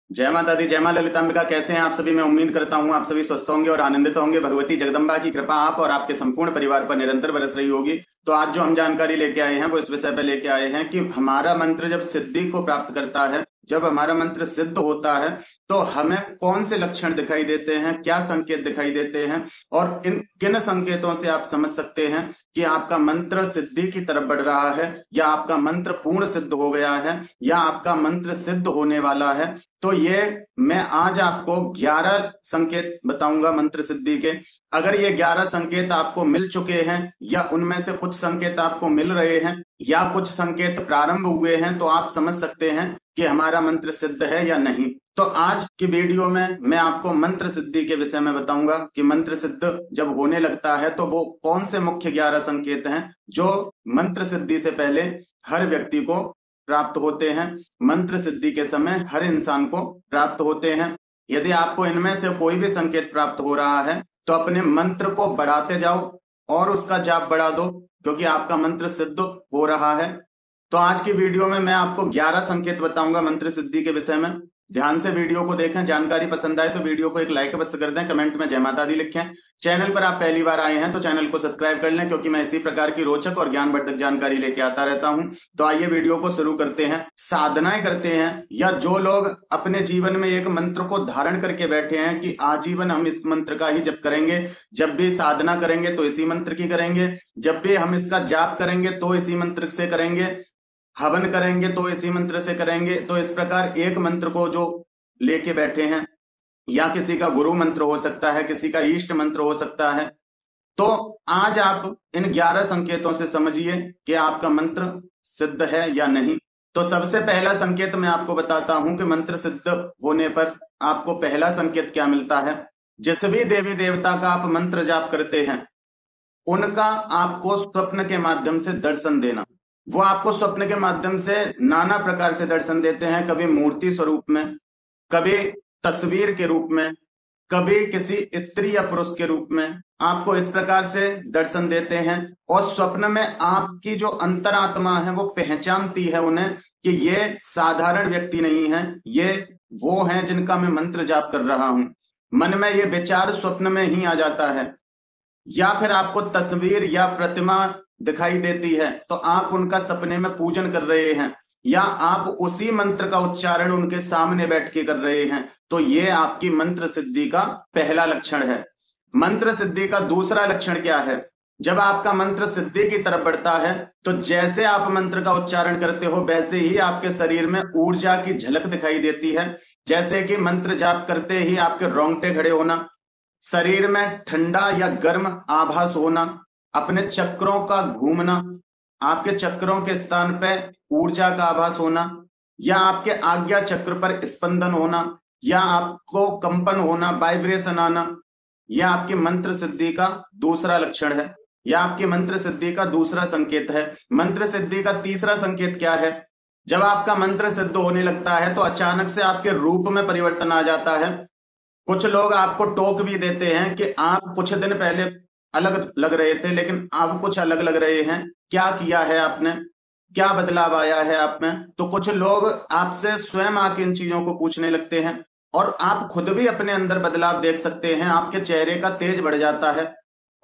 जय माता दी, जय मां ललितांबिका। कैसे हैं आप सभी? मैं उम्मीद करता हूं आप सभी स्वस्थ होंगे और आनंदित होंगे। भगवती जगदम्बा की कृपा आप और आपके संपूर्ण परिवार पर निरंतर बरस रही होगी। तो आज जो हम जानकारी लेके आए हैं वो इस विषय पर लेके आए हैं कि हमारा मंत्र जब सिद्धि को प्राप्त करता है, जब हमारा मंत्र सिद्ध होता है, तो हमें कौन से लक्षण दिखाई देते हैं, क्या संकेत दिखाई देते हैं, और इन किन संकेतों से आप समझ सकते हैं कि आपका मंत्र सिद्धि की तरफ बढ़ रहा है, या आपका मंत्र पूर्ण सिद्ध हो गया है, या आपका मंत्र सिद्ध होने वाला है। तो ये मैं आज आपको 11 संकेत बताऊंगा मंत्र सिद्धि के। अगर ये 11 संकेत आपको मिल चुके हैं, या उनमें से कुछ संकेत आपको मिल रहे हैं, या कुछ संकेत प्रारंभ हुए हैं, तो आप समझ सकते हैं कि हमारा मंत्र सिद्ध है या नहीं। तो आज की वीडियो में मैं आपको मंत्र सिद्धि के विषय में बताऊंगा कि मंत्र सिद्ध जब होने लगता है तो वो कौन से मुख्य 11 संकेत हैं जो मंत्र सिद्धि से पहले हर व्यक्ति को प्राप्त होते हैं, मंत्र सिद्धि के समय हर इंसान को प्राप्त होते हैं। यदि आपको इनमें से कोई भी संकेत प्राप्त हो रहा है तो अपने मंत्र को बढ़ाते जाओ और उसका जाप बढ़ा दो, क्योंकि आपका मंत्र सिद्ध हो रहा है। तो आज की वीडियो में मैं आपको 11 संकेत बताऊंगा मंत्र सिद्धि के विषय में। ध्यान से वीडियो को देखें। जानकारी पसंद आए तो वीडियो को एक लाइक अवश्य कर दें, कमेंट में जय माता दी लिखें। चैनल पर आप पहली बार आए हैं तो चैनल को सब्सक्राइब कर लें, क्योंकि मैं इसी प्रकार की रोचक और ज्ञानवर्धक जानकारी लेके आता रहता हूं। तो आइए वीडियो को शुरू करते हैं। साधनाएं करते हैं, या जो लोग अपने जीवन में एक मंत्र को धारण करके बैठे हैं कि आजीवन हम इस मंत्र का ही जप करेंगे, जब भी साधना करेंगे तो इसी मंत्र की करेंगे, जब भी हम इसका जाप करेंगे तो इसी मंत्र से करेंगे, हवन करेंगे तो इसी मंत्र से करेंगे। तो इस प्रकार एक मंत्र को जो लेके बैठे हैं, या किसी का गुरु मंत्र हो सकता है, किसी का इष्ट मंत्र हो सकता है, तो आज आप इन 11 संकेतों से समझिए कि आपका मंत्र सिद्ध है या नहीं। तो सबसे पहला संकेत मैं आपको बताता हूं कि मंत्र सिद्ध होने पर आपको पहला संकेत क्या मिलता है। जिस भी देवी देवता का आप मंत्र जाप करते हैं, उनका आपको स्वप्न के माध्यम से दर्शन देना। वो आपको स्वप्न के माध्यम से नाना प्रकार से दर्शन देते हैं, कभी मूर्ति स्वरूप में, कभी तस्वीर के रूप में, कभी किसी स्त्री या पुरुष के रूप में आपको इस प्रकार से दर्शन देते हैं। और स्वप्न में आपकी जो अंतरात्मा है वो पहचानती है उन्हें कि ये साधारण व्यक्ति नहीं है, ये वो हैं जिनका मैं मंत्र जाप कर रहा हूं। मन में ये विचार स्वप्न में ही आ जाता है, या फिर आपको तस्वीर या प्रतिमा दिखाई देती है तो आप उनका सपने में पूजन कर रहे हैं, या आप उसी मंत्र का उच्चारण उनके सामने बैठ के कर रहे हैं। तो ये आपकी मंत्र सिद्धि का पहला लक्षण है। मंत्र सिद्धि का दूसरा लक्षण क्या है? जब आपका मंत्र सिद्धि की तरफ बढ़ता है तो जैसे आप मंत्र का उच्चारण करते हो वैसे ही आपके शरीर में ऊर्जा की झलक दिखाई देती है। जैसे कि मंत्र जाप करते ही आपके रोंगटे खड़े होना, शरीर में ठंडा या गर्म आभास होना, अपने चक्रों का घूमना, आपके चक्रों के स्थान पर ऊर्जा का आभास होना, या आपके आज्ञा चक्र पर स्पंदन होना, या आपको कंपन होना, वाइब्रेशन आना, यह आपकी मंत्र सिद्धि का दूसरा लक्षण है, या आपकी मंत्र सिद्धि का दूसरा संकेत है। मंत्र सिद्धि का तीसरा संकेत क्या है? जब आपका मंत्र सिद्ध होने लगता है तो अचानक से आपके रूप में परिवर्तन आ जाता है। कुछ लोग आपको टोक भी देते हैं कि आप कुछ दिन पहले अलग लग रहे थे, लेकिन अब कुछ अलग लग रहे हैं। क्या किया है आपने? क्या बदलाव आया है आप में? तो कुछ लोग आपसे स्वयं आके इन चीजों को पूछने लगते हैं, और आप खुद भी अपने अंदर बदलाव देख सकते हैं। आपके चेहरे का तेज बढ़ जाता है,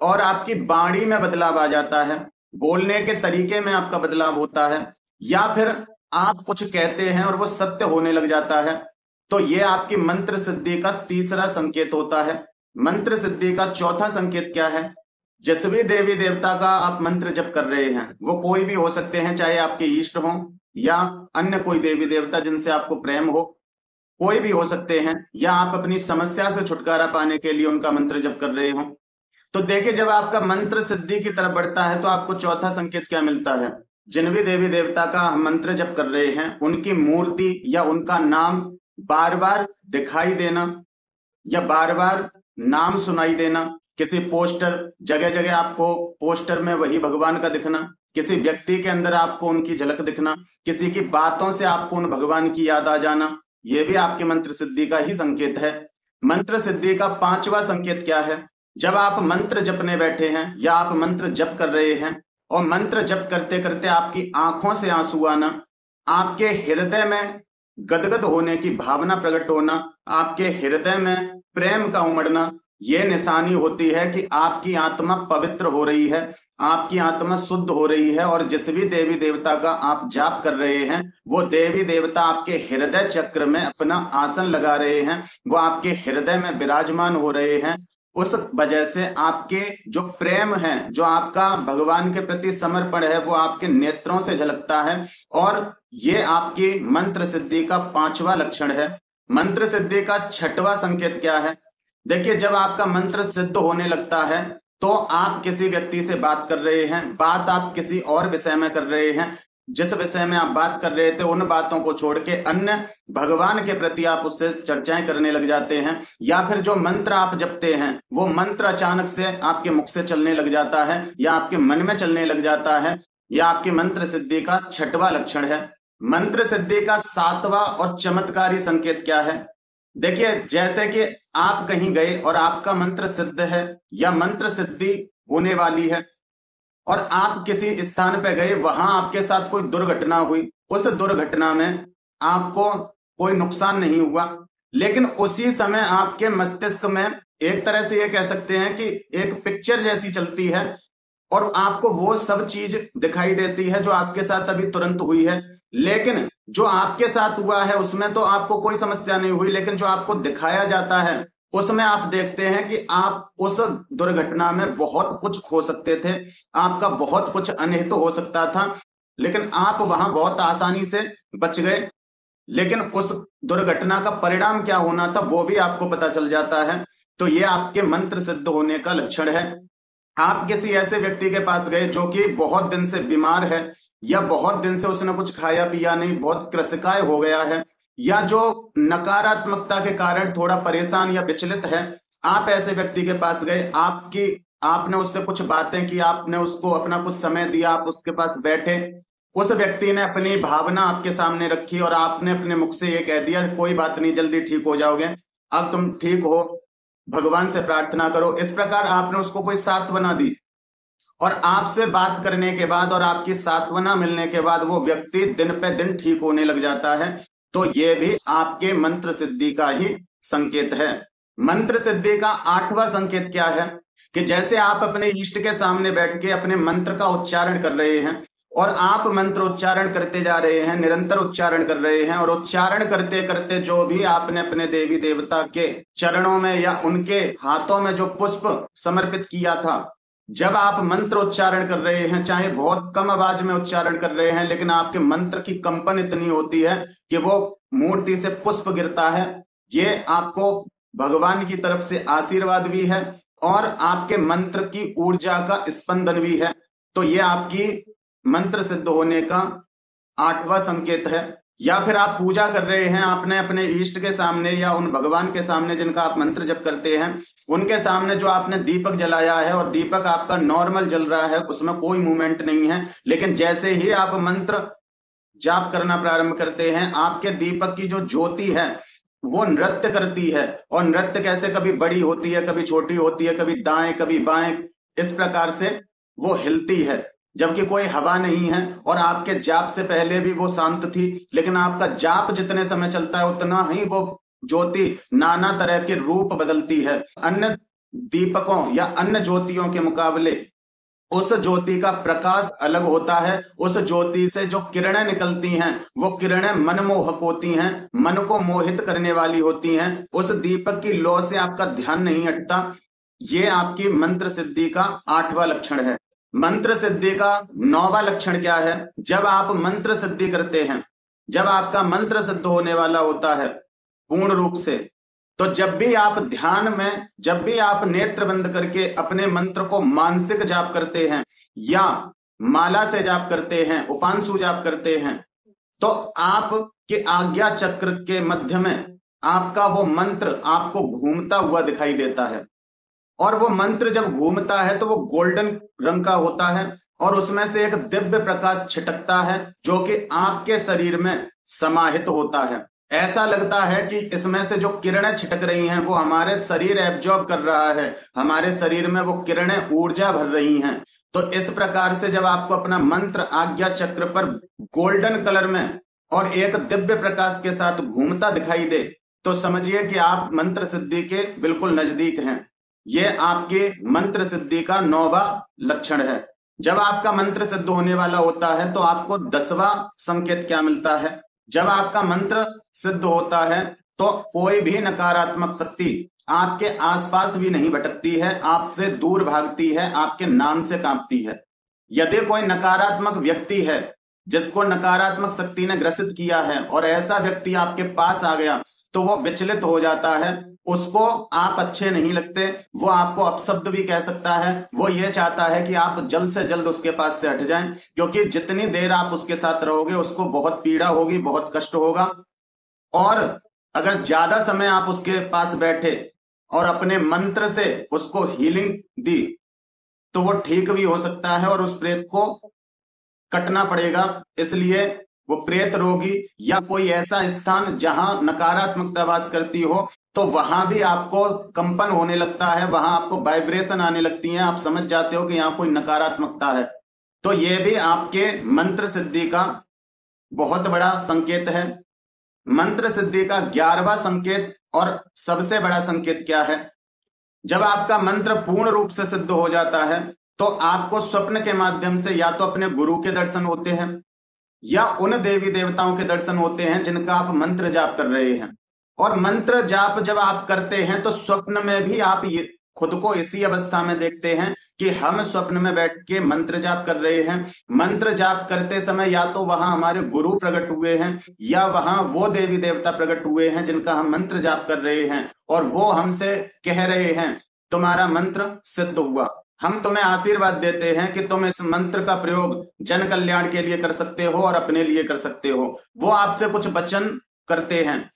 और आपकी वाणी में बदलाव आ जाता है, बोलने के तरीके में आपका बदलाव होता है, या फिर आप कुछ कहते हैं और वो सत्य होने लग जाता है। तो ये आपकी मंत्र सिद्धि का तीसरा संकेत होता है। मंत्र सिद्धि का चौथा संकेत क्या है? जिस भी देवी देवता का आप मंत्र जप कर रहे हैं, वो कोई भी हो सकते हैं, चाहे आपके इष्ट हो या अन्य कोई देवी देवता जिनसे आपको प्रेम हो, कोई भी हो सकते हैं, या आप अपनी समस्या से छुटकारा पाने के लिए उनका मंत्र जप कर रहे हो। तो देखिए, जब आपका मंत्र सिद्धि की तरफ बढ़ता है तो आपको चौथा संकेत क्या मिलता है? जिन भी देवी देवता का हम मंत्र जप कर रहे हैं, उनकी मूर्ति या उनका नाम बार बार दिखाई देना, या बार बार नाम सुनाई देना। किसी पोस्टर, जगह जगह आपको पोस्टर में वही भगवान का दिखना, किसी व्यक्ति के अंदर आपको उनकी झलक दिखना, किसी की बातों से आपको उन भगवान की याद आ जाना, यह भी आपके मंत्र सिद्धि का ही संकेत है। मंत्र सिद्धि का पांचवा संकेत क्या है? जब आप मंत्र जपने बैठे हैं, या आप मंत्र जप कर रहे हैं, और मंत्र जप करते करते आपकी आंखों से आंसू आना, आपके हृदय में गदगद होने की भावना प्रकट होना, आपके हृदय में प्रेम का उमड़ना, ये निशानी होती है कि आपकी आत्मा पवित्र हो रही है, आपकी आत्मा शुद्ध हो रही है। और जिस भी देवी देवता का आप जाप कर रहे हैं, वो देवी देवता आपके हृदय चक्र में अपना आसन लगा रहे हैं, वो आपके हृदय में विराजमान हो रहे हैं। उस वजह से आपके जो प्रेम है, जो आपका भगवान के प्रति समर्पण है, वो आपके नेत्रों से झलकता है। और ये आपकी मंत्र सिद्धि का 5वां लक्षण है। मंत्र सिद्धि का 6वां संकेत क्या है? देखिए, जब आपका मंत्र सिद्ध होने लगता है तो आप किसी व्यक्ति से बात कर रहे हैं, बात आप किसी और विषय में कर रहे हैं, जिस विषय में आप बात कर रहे थे उन बातों को छोड़ के अन्य भगवान के प्रति आप उससे चर्चाएं करने लग जाते हैं। या फिर जो मंत्र आप जपते हैं वो मंत्र अचानक से आपके मुख से चलने लग जाता है या आपके मन में चलने लग जाता है। यह आपकी मंत्र सिद्धि का 6वां लक्षण है। मंत्र सिद्धि का 7वां और चमत्कारी संकेत क्या है? देखिए, जैसे कि आप कहीं गए और आपका मंत्र सिद्ध है या मंत्र सिद्धि होने वाली है, और आप किसी स्थान पे गए, वहां आपके साथ कोई दुर्घटना हुई, उस दुर्घटना में आपको कोई नुकसान नहीं हुआ, लेकिन उसी समय आपके मस्तिष्क में एक तरह से ये कह सकते हैं कि एक पिक्चर जैसी चलती है और आपको वो सब चीज दिखाई देती है जो आपके साथ अभी तुरंत हुई है। लेकिन जो आपके साथ हुआ है उसमें तो आपको कोई समस्या नहीं हुई, लेकिन जो आपको दिखाया जाता है उसमें आप देखते हैं कि आप उस दुर्घटना में बहुत कुछ खो सकते थे, आपका बहुत कुछ अनिष्ट हो सकता था, लेकिन आप वहां बहुत आसानी से बच गए। लेकिन उस दुर्घटना का परिणाम क्या होना था वो भी आपको पता चल जाता है। तो ये आपके मंत्र सिद्ध होने का लक्षण है। आप किसी ऐसे व्यक्ति के पास गए जो कि बहुत दिन से बीमार है, या बहुत दिन से उसने कुछ खाया पिया नहीं, बहुत कृशिकाय हो गया है, या जो नकारात्मकता के कारण थोड़ा परेशान या विचलित है, आप ऐसे व्यक्ति के पास गए, आपने उससे कुछ बातें की, आपने उसको अपना कुछ समय दिया, आप उसके पास बैठे, उस व्यक्ति ने अपनी भावना आपके सामने रखी और आपने अपने मुख से ये कह दिया, कोई बात नहीं, जल्दी ठीक हो जाओगे, अब तुम ठीक हो, भगवान से प्रार्थना करो। इस प्रकार आपने उसको कोई सांत्वना दी, और आपसे बात करने के बाद और आपकी सांत्वना मिलने के बाद वो व्यक्ति दिन पे दिन ठीक होने लग जाता है। तो ये भी आपके मंत्र सिद्धि का ही संकेत है। मंत्र सिद्धि का 8वां संकेत क्या है? कि जैसे आप अपने इष्ट के सामने बैठ के अपने मंत्र का उच्चारण कर रहे हैं, और आप मंत्र उच्चारण करते जा रहे हैं, निरंतर उच्चारण कर रहे हैं, और उच्चारण करते करते जो भी आपने अपने देवी देवता के चरणों में या उनके हाथों में जो पुष्प समर्पित किया था, जब आप मंत्र उच्चारण कर रहे हैं, चाहे बहुत कम आवाज में उच्चारण कर रहे हैं, लेकिन आपके मंत्र की कंपन इतनी होती है कि वो मूर्ति से पुष्प गिरता है, ये आपको भगवान की तरफ से आशीर्वाद भी है और आपके मंत्र की ऊर्जा का स्पंदन भी है। तो ये आपकी मंत्र सिद्ध होने का 8वां संकेत है। या फिर आप पूजा कर रहे हैं, आपने अपने इष्ट के सामने या उन भगवान के सामने जिनका आप मंत्र जप करते हैं, उनके सामने जो आपने दीपक जलाया है, और दीपक आपका नॉर्मल जल रहा है, उसमें कोई मूवमेंट नहीं है, लेकिन जैसे ही आप मंत्र जाप करना प्रारंभ करते हैं, आपके दीपक की जो ज्योति है वो नृत्य करती है। और नृत्य कैसे, कभी बड़ी होती है, कभी छोटी होती है, कभी दाएं कभी बाएं, इस प्रकार से वो हिलती है, जबकि कोई हवा नहीं है। और आपके जाप से पहले भी वो शांत थी, लेकिन आपका जाप जितने समय चलता है उतना ही वो ज्योति नाना तरह के रूप बदलती है। अन्य दीपकों या अन्य ज्योतियों के मुकाबले उस ज्योति का प्रकाश अलग होता है। उस ज्योति से जो किरणें निकलती हैं वो किरणें मनमोहक होती हैं, मन को मोहित करने वाली होती हैं। उस दीपक की लौ से आपका ध्यान नहीं हटता। ये आपकी मंत्र सिद्धि का 8वां लक्षण है। मंत्र सिद्धि का 9वां लक्षण क्या है? जब आप मंत्र सिद्धि करते हैं, जब आपका मंत्र सिद्ध होने वाला होता है पूर्ण रूप से, तो जब भी आप ध्यान में, जब भी आप नेत्र बंद करके अपने मंत्र को मानसिक जाप करते हैं या माला से जाप करते हैं, उपांशु जाप करते हैं, तो आपके आज्ञा चक्र के मध्य में आपका वो मंत्र आपको घूमता हुआ दिखाई देता है। और वो मंत्र जब घूमता है तो वो गोल्डन रंग का होता है और उसमें से एक दिव्य प्रकाश छिटकता है जो कि आपके शरीर में समाहित होता है। ऐसा लगता है कि इसमें से जो किरणें छिटक रही हैं वो हमारे शरीर एब्जॉर्ब कर रहा है, हमारे शरीर में वो किरणें ऊर्जा भर रही हैं। तो इस प्रकार से जब आपको अपना मंत्र आज्ञा चक्र पर गोल्डन कलर में और एक दिव्य प्रकाश के साथ घूमता दिखाई दे तो समझिए कि आप मंत्र सिद्धि के बिल्कुल नजदीक हैं। ये आपके मंत्र सिद्धि का 9वां लक्षण है। जब आपका मंत्र सिद्ध होने वाला होता है तो आपको 10वां संकेत क्या मिलता है? जब आपका मंत्र सिद्ध होता है तो कोई भी नकारात्मक शक्ति आपके आसपास भी नहीं भटकती है, आपसे दूर भागती है, आपके नाम से कांपती है। यदि कोई नकारात्मक व्यक्ति है जिसको नकारात्मक शक्ति ने ग्रसित किया है और ऐसा व्यक्ति आपके पास आ गया तो वो विचलित हो जाता है, उसको आप अच्छे नहीं लगते, वो आपको अपशब्द भी कह सकता है, वो ये चाहता है कि आप जल्द से जल्द उसके पास से हट जाएं, क्योंकि जितनी देर आप उसके साथ रहोगे उसको बहुत पीड़ा होगी, बहुत कष्ट होगा। और अगर ज्यादा समय आप उसके पास बैठे और अपने मंत्र से उसको हीलिंग दी तो वो ठीक भी हो सकता है और उस प्रेत को कटना पड़ेगा। इसलिए वो प्रेत रोगी या कोई ऐसा स्थान जहां नकारात्मकता वास करती हो तो वहां भी आपको कंपन होने लगता है, वहां आपको वाइब्रेशन आने लगती है, आप समझ जाते हो कि यहाँ कोई नकारात्मकता है। तो ये भी आपके मंत्र सिद्धि का बहुत बड़ा संकेत है। मंत्र सिद्धि का 11वां संकेत और सबसे बड़ा संकेत क्या है? जब आपका मंत्र पूर्ण रूप से सिद्ध हो जाता है तो आपको स्वप्न के माध्यम से या तो अपने गुरु के दर्शन होते हैं या उन देवी देवताओं के दर्शन होते हैं जिनका आप मंत्र जाप कर रहे हैं। और मंत्र जाप जब आप करते हैं तो स्वप्न में भी आप ये खुद को इसी अवस्था में देखते हैं कि हम स्वप्न में बैठ के मंत्र जाप कर रहे हैं। मंत्र जाप करते समय या तो वहां हमारे गुरु प्रकट हुए हैं या वहां वो देवी देवता प्रकट हुए हैं जिनका हम मंत्र जाप कर रहे हैं और वो हमसे कह रहे हैं तुम्हारा मंत्र सिद्ध हुआ, हम तुम्हें आशीर्वाद देते हैं कि तुम इस मंत्र का प्रयोग जन कल्याण के लिए कर सकते हो और अपने लिए कर सकते हो। वो आपसे कुछ वचन करते हैं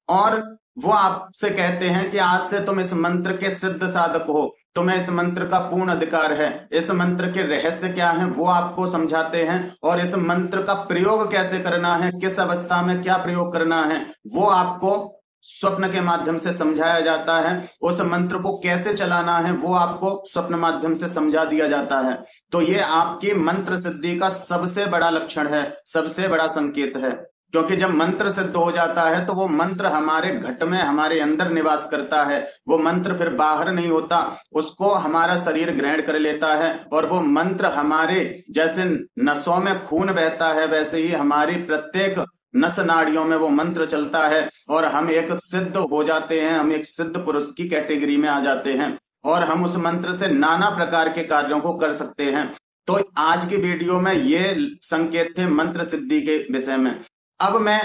और वो आपसे कहते हैं कि आज से तुम इस मंत्र के सिद्ध साधक हो, तुम्हें इस मंत्र का पूर्ण अधिकार है। इस मंत्र के रहस्य क्या है वो आपको समझाते हैं और इस मंत्र का प्रयोग कैसे करना है, किस अवस्था में क्या प्रयोग करना है, वो आपको स्वप्न के माध्यम से समझाया जाता है। उस मंत्र को कैसे चलाना है वो आपको स्वप्न माध्यम से समझा दिया जाता है। तो ये आपकी मंत्र सिद्धि का सबसे बड़ा लक्षण है, सबसे बड़ा संकेत है। क्योंकि जब मंत्र सिद्ध हो जाता है तो वो मंत्र हमारे घट में, हमारे अंदर निवास करता है। वो मंत्र फिर बाहर नहीं होता, उसको हमारा शरीर ग्रहण कर लेता है और वो मंत्र हमारे जैसे नसों में खून बहता है वैसे ही हमारी प्रत्येक नस नाड़ियों में वो मंत्र चलता है और हम एक सिद्ध हो जाते हैं, हम एक सिद्ध पुरुष की कैटेगरी में आ जाते हैं और हम उस मंत्र से नाना प्रकार के कार्यों को कर सकते हैं। तो आज की वीडियो में ये संकेत थे मंत्र सिद्धि के विषय में। अब मैं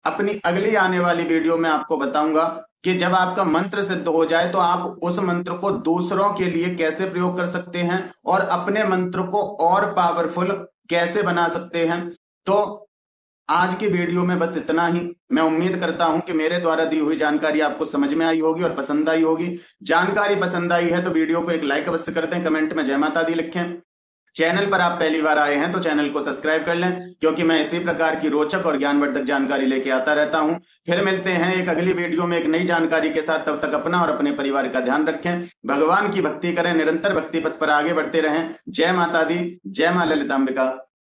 अपनी अगली आने वाली वीडियो में आपको बताऊंगा कि जब आपका मंत्र सिद्ध हो जाए तो आप उस मंत्र को दूसरों के लिए कैसे प्रयोग कर सकते हैं और अपने मंत्र को और पावरफुल कैसे बना सकते हैं। तो आज की वीडियो में बस इतना ही। मैं उम्मीद करता हूं कि मेरे द्वारा दी हुई जानकारी आपको समझ में आई होगी और पसंद आई होगी। जानकारी पसंद आई है तो वीडियो को एक लाइक अवश्य कर दें, कमेंट में जय माता दी लिखें। चैनल पर आप पहली बार आए हैं तो चैनल को सब्सक्राइब कर लें, क्योंकि मैं इसी प्रकार की रोचक और ज्ञानवर्धक जानकारी लेके आता रहता हूं। फिर मिलते हैं एक अगली वीडियो में एक नई जानकारी के साथ। तब तक अपना और अपने परिवार का ध्यान रखें, भगवान की भक्ति करें, निरंतर भक्ति पथ पर आगे बढ़ते रहें। जय माता दी, जय मां ललितांबिका।